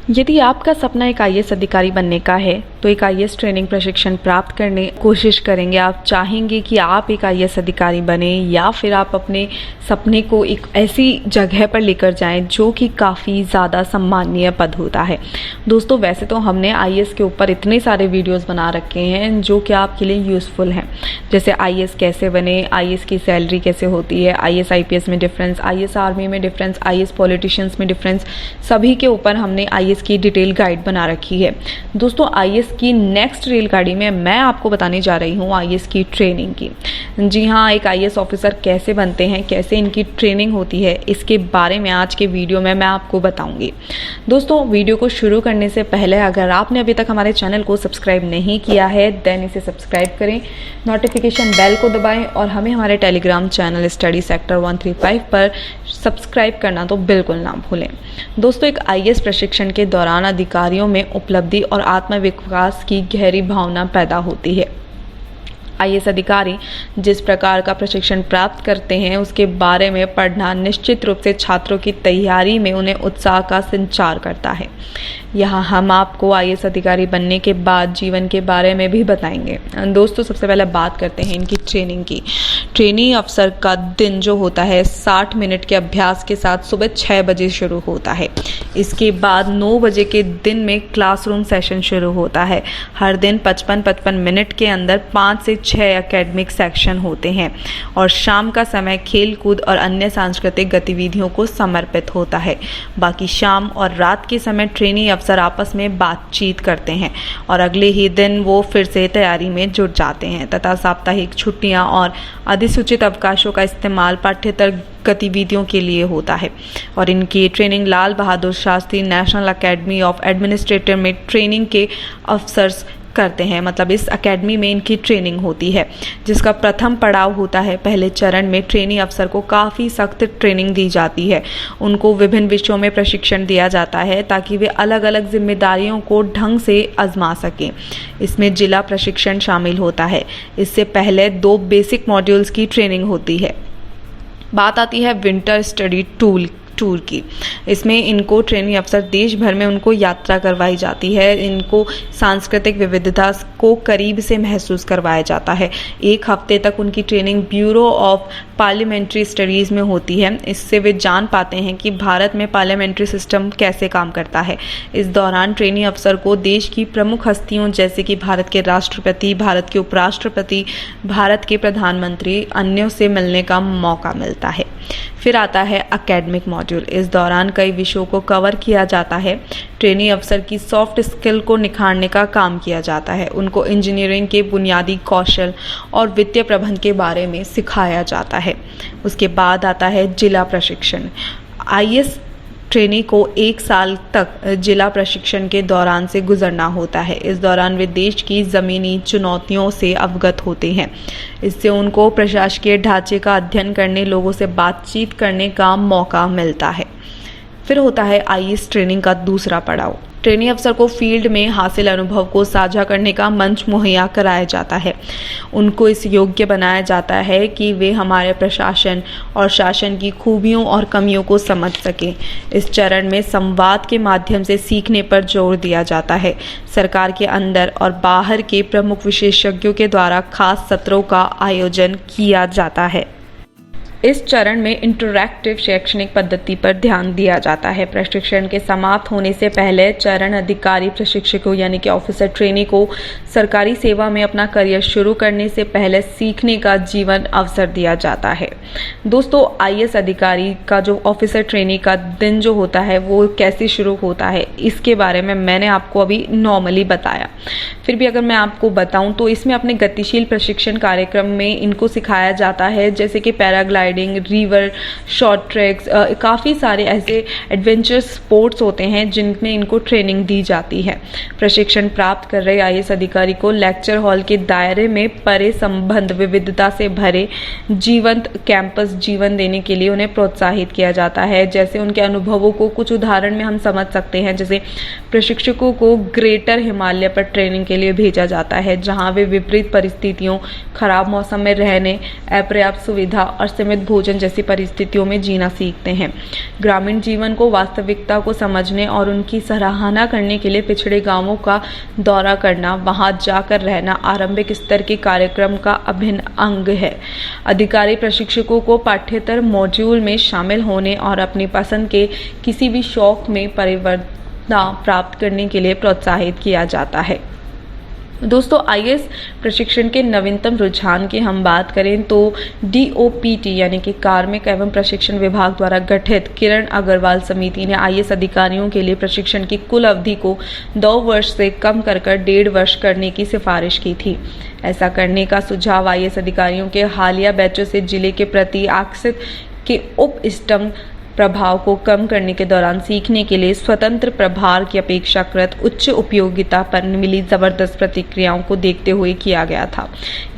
यदि आपका सपना एक आईएएस अधिकारी बनने का है तो एक आईएएस ट्रेनिंग प्रशिक्षण प्राप्त करने कोशिश करेंगे। आप चाहेंगे कि आप एक आईएएस अधिकारी बने या फिर आप अपने सपने को एक ऐसी जगह पर लेकर जाएं जो कि काफ़ी ज़्यादा सम्मानीय पद होता है। दोस्तों, वैसे तो हमने आईएएस के ऊपर इतने सारे वीडियोस बना रखे हैं जो कि आपके लिए यूज़फुल हैं, जैसे आईएएस कैसे बने, आईएएस की सैलरी कैसे होती है, आईएएस आईपीएस में डिफरेंस, आईएएस आर्मी में डिफरेंस, आईएएस पॉलिटिशियंस में डिफरेंस, सभी के ऊपर हमने आईएएस की डिटेल गाइड बना रखी है। दोस्तों, आईएएस की नेक्स्ट रेलगाड़ी में मैं आपको बताने जा रही हूँ आईएएस की ट्रेनिंग की। जी हाँ, एक आईएएस ऑफिसर कैसे बनते हैं, कैसे इनकी ट्रेनिंग होती है, इसके बारे में आज के वीडियो में मैं आपको बताऊंगी। दोस्तों, वीडियो को शुरू करने से पहले अगर आपने अभी तक हमारे चैनल को सब्सक्राइब नहीं किया है देन इसे सब्सक्राइब करें, नोटिफिकेशन बेल को दबाएं और हमें हमारे टेलीग्राम चैनल स्टडी सेक्टर 135 पर सब्सक्राइब करना तो बिल्कुल ना भूलें। दोस्तों, एक आईएएस प्रशिक्षण के दौरान अधिकारियों में उपलब्धि और आत्मविश्वास की गहरी भावना पैदा होती है। आईएएस अधिकारी जिस प्रकार का प्रशिक्षण प्राप्त करते हैं उसके बारे में पढ़ना निश्चित रूप से छात्रों की तैयारी में उन्हें उत्साह का संचार करता है। यहाँ हम आपको आईएएस अधिकारी बनने के बाद जीवन के बारे में भी बताएंगे। दोस्तों, सबसे पहले बात करते हैं इनकी ट्रेनिंग की। ट्रेनिंग अफसर का दिन जो होता है 60 मिनट के अभ्यास के साथ सुबह 6 बजे शुरू होता है। इसके बाद 9 बजे के दिन में क्लासरूम सेशन शुरू होता है। हर दिन 55-55 मिनट के अंदर 5 से 6 एकेडमिक सेक्शन होते हैं और शाम का समय खेल कूद और अन्य सांस्कृतिक गतिविधियों को समर्पित होता है। बाकी शाम और रात के समय ट्रेनी अफसर आपस में बातचीत करते हैं और अगले ही दिन वो फिर से तैयारी में जुट जाते हैं तथा साप्ताहिक छुट्टियां और अधिसूचित अवकाशों का इस्तेमाल पाठ्येतर गतिविधियों के लिए होता है। और इनकी training Lal Bahadur Shastri national academy of administrator में ट्रेनिंग के अफसर्स करते हैं। मतलब इस एकेडमी में इनकी ट्रेनिंग होती है जिसका प्रथम पड़ाव होता है। पहले चरण में ट्रेनी अफसर को काफ़ी सख्त ट्रेनिंग दी जाती है। उनको विभिन्न विषयों में प्रशिक्षण दिया जाता है ताकि वे अलग अलग जिम्मेदारियों को ढंग से आजमा सकें। इसमें जिला प्रशिक्षण शामिल होता है। इससे पहले 2 बेसिक मॉड्यूल्स की ट्रेनिंग होती है। बात आती है विंटर स्टडी टूर की। इसमें इनको ट्रेनिंग अफसर देश भर में उनको यात्रा करवाई जाती है। इनको सांस्कृतिक विविधता को करीब से महसूस करवाया जाता है। 1 हफ्ते तक उनकी training bureau of parliamentary studies में होती है। इससे वे जान पाते हैं कि भारत में पार्लियामेंट्री सिस्टम कैसे काम करता है। इस दौरान ट्रेनी अफसर को देश की प्रमुख हस्तियों जैसे कि भारत के राष्ट्रपति, भारत के उपराष्ट्रपति, भारत के प्रधानमंत्री, अन्यों से मिलने का मौका मिलता है। फिर आता है एकेडमिक मॉड्यूल। इस दौरान कई विषयों को कवर किया जाता है। ट्रेनी अफसर की सॉफ्ट स्किल को निखारने का काम किया जाता है। उनको इंजीनियरिंग के बुनियादी कौशल और वित्तीय प्रबंधन के बारे में सिखाया जाता है। उसके बाद आता है जिला प्रशिक्षण। आईएएस ट्रेनी को 1 साल तक जिला प्रशिक्षण के दौरान से गुजरना होता है। इस दौरान वे देश की ज़मीनी चुनौतियों से अवगत होते हैं। इससे उनको प्रशासकीय ढांचे का अध्ययन करने, लोगों से बातचीत करने का मौका मिलता है। फिर होता है आईएएस ट्रेनिंग का दूसरा पड़ाव। ट्रेनी अफसर को फील्ड में हासिल अनुभव को साझा करने का मंच मुहैया कराया जाता है। उनको इस योग्य बनाया जाता है कि वे हमारे प्रशासन और शासन की खूबियों और कमियों को समझ सकें। इस चरण में संवाद के माध्यम से सीखने पर जोर दिया जाता है। सरकार के अंदर और बाहर के प्रमुख विशेषज्ञों के द्वारा खास सत्रों का आयोजन किया जाता है। इस चरण में इंटरैक्टिव शैक्षणिक पद्धति पर ध्यान दिया जाता है। प्रशिक्षण के समाप्त होने से पहले चरण अधिकारी प्रशिक्षकों यानी कि ऑफिसर ट्रेनी को सरकारी सेवा में अपना करियर शुरू करने से पहले सीखने का जीवन अवसर दिया जाता है। दोस्तों, आईएएस अधिकारी का जो ऑफिसर ट्रेनी का दिन जो होता है वो कैसे शुरू होता है इसके बारे में मैंने आपको अभी नॉर्मली बताया। फिर भी अगर मैं आपको बताऊं तो इसमें अपने गतिशील प्रशिक्षण कार्यक्रम में इनको सिखाया जाता है, जैसे कि पैराग्लाइडिंग, रिवर शॉर्ट ट्रैक्स, काफ़ी सारे ऐसे एडवेंचर स्पोर्ट्स होते हैं जिनमें इनको ट्रेनिंग दी जाती है। प्रशिक्षण प्राप्त कर रहे आईएएस अधिकारी को लेक्चर हॉल के दायरे में परे संबंध विविधता से भरे जीवंत कैंपस जीवन देने के लिए उन्हें प्रोत्साहित किया जाता है। जैसे उनके अनुभवों को कुछ उदाहरण में हम समझ सकते हैं, जैसे प्रशिक्षकों को ग्रेटर हिमालय पर ट्रेनिंग के लिए भेजा जाता है जहां वे विपरीत परिस्थितियों, खराब मौसम में रहने, अपर्याप्त सुविधा और सीमित नियमित भोजन जैसी परिस्थितियों में जीना सीखते हैं। ग्रामीण जीवन को वास्तविकता को समझने और उनकी सराहना करने के लिए पिछड़े गांवों का दौरा करना, वहां जाकर रहना आरंभिक स्तर के कार्यक्रम का अभिन्न अंग है। अधिकारी प्रशिक्षकों को पाठ्येतर मॉड्यूल में शामिल होने और अपनी पसंद के किसी भी शौक में परिवर्तन प्राप्त करने के लिए प्रोत्साहित किया जाता है। दोस्तों, आईएएस प्रशिक्षण के नवीनतम रुझान की हम बात करें तो डीओपीटी यानी कि कार्मिक एवं प्रशिक्षण विभाग द्वारा गठित किरण अग्रवाल समिति ने आईएएस अधिकारियों के लिए प्रशिक्षण की कुल अवधि को 2 वर्ष से कम कर 1.5 वर्ष करने की सिफारिश की थी। ऐसा करने का सुझाव आईएएस अधिकारियों के हालिया बैचों से जिले के प्रति आकर्षित के उपइष्टतम प्रभाव को कम करने के दौरान सीखने के लिए स्वतंत्र प्रभार की अपेक्षाकृत उच्च उपयोगिता पर मिली जबरदस्त प्रतिक्रियाओं को देखते हुए किया गया था।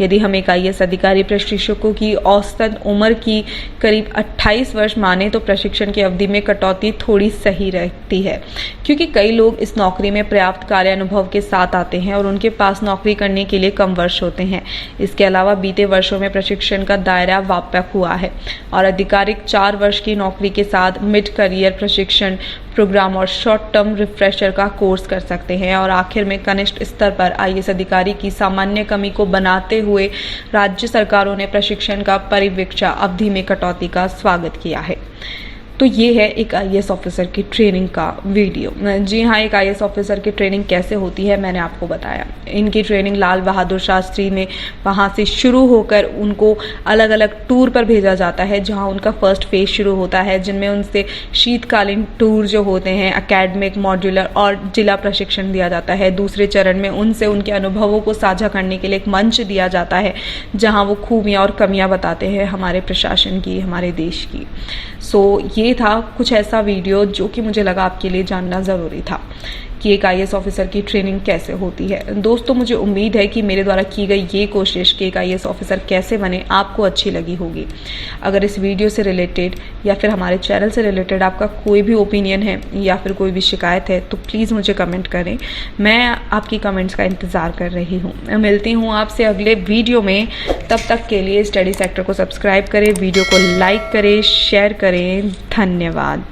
यदि हम एक आईएएस अधिकारी प्रशिक्षकों की औसत उम्र की करीब 28 वर्ष माने तो प्रशिक्षण की अवधि में कटौती थोड़ी सही रहती है, क्योंकि कई लोग इस नौकरी में पर्याप्त कार्य अनुभव के साथ आते हैं और उनके पास नौकरी करने के लिए कम वर्ष होते हैं। इसके अलावा बीते वर्षों में प्रशिक्षण का दायरा व्यापक हुआ है और आधिकारिक 4 वर्ष की नौकरी के साथ मिड करियर प्रशिक्षण प्रोग्राम और शॉर्ट टर्म रिफ्रेशर का कोर्स कर सकते हैं। और आखिर में कनिष्ठ स्तर पर आईएएस अधिकारी की सामान्य कमी को बनाते हुए राज्य सरकारों ने प्रशिक्षण का परिवीक्षा अवधि में कटौती का स्वागत किया है। तो ये है एक आईएएस ऑफिसर की ट्रेनिंग का वीडियो। जी हाँ, एक आईएएस ऑफिसर की ट्रेनिंग कैसे होती है मैंने आपको बताया। इनकी ट्रेनिंग लाल बहादुर शास्त्री में वहाँ से शुरू होकर उनको अलग अलग टूर पर भेजा जाता है, जहाँ उनका फर्स्ट फेज शुरू होता है, जिनमें उनसे शीतकालीन टूर जो होते हैं, एकेडमिक, मॉड्यूलर और जिला प्रशिक्षण दिया जाता है। दूसरे चरण में उनसे उनके अनुभवों को साझा करने के लिए एक मंच दिया जाता है, जहाँ वो खूबियाँ और कमियाँ बताते हैं हमारे प्रशासन की, हमारे देश की। सो ये था कुछ ऐसा वीडियो जो कि मुझे लगा आपके लिए जानना ज़रूरी था कि एक आईएएस ऑफिसर की ट्रेनिंग कैसे होती है। दोस्तों, मुझे उम्मीद है कि मेरे द्वारा की गई ये कोशिश कि एक आईएएस ऑफिसर कैसे बने आपको अच्छी लगी होगी। अगर इस वीडियो से रिलेटेड या फिर हमारे चैनल से रिलेटेड आपका कोई भी ओपिनियन है या फिर कोई भी शिकायत है तो प्लीज़ मुझे कमेंट करें। मैं आपकी कमेंट्स का इंतज़ार कर रही हूँ। मैं मिलती हूँ आपसे अगले वीडियो में। तब तक के लिए स्टडी सेक्टर को सब्सक्राइब करें, वीडियो को लाइक करें, शेयर करें। धन्यवाद।